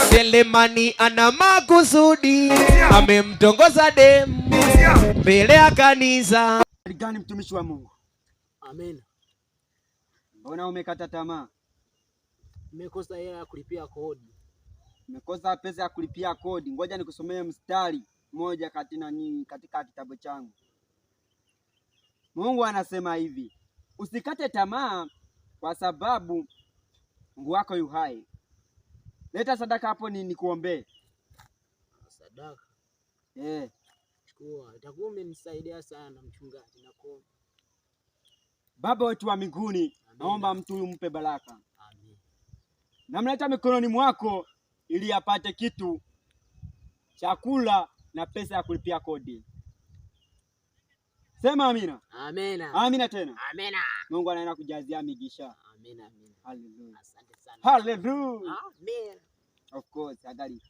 Selemani ana makusudi, amemtongoza demu mbele ya kanisa. Gani mtumishi wa Mungu? Amen. Mbona umekata tamaa? Nimekosa hela ya kulipia kodi. Nimekosa pesa ya kulipia kodi. Ngoja nikusomee mstari mmoja katika kitabu changu. Mungu anasema hivi: usikate tamaa kwa sababu Mungu wako yu hai. Leta sadaka hapo nikuombee. Sadaka? Chukua. Itakuwa umenisaidia sana mchungaji, nakuomba. Baba wetu wa mbinguni, naomba mtu huyu mpe baraka. Amen. Namleta mikononi mwako ili apate kitu, chakula na pesa ya kulipia kodi. Sema amina. Amina. Amina tena. Amina. Mungu anaenda kujazia migisha. Amina, amina. Hallelujah. Asante sana. Hallelujah. Amen. Of course, adali.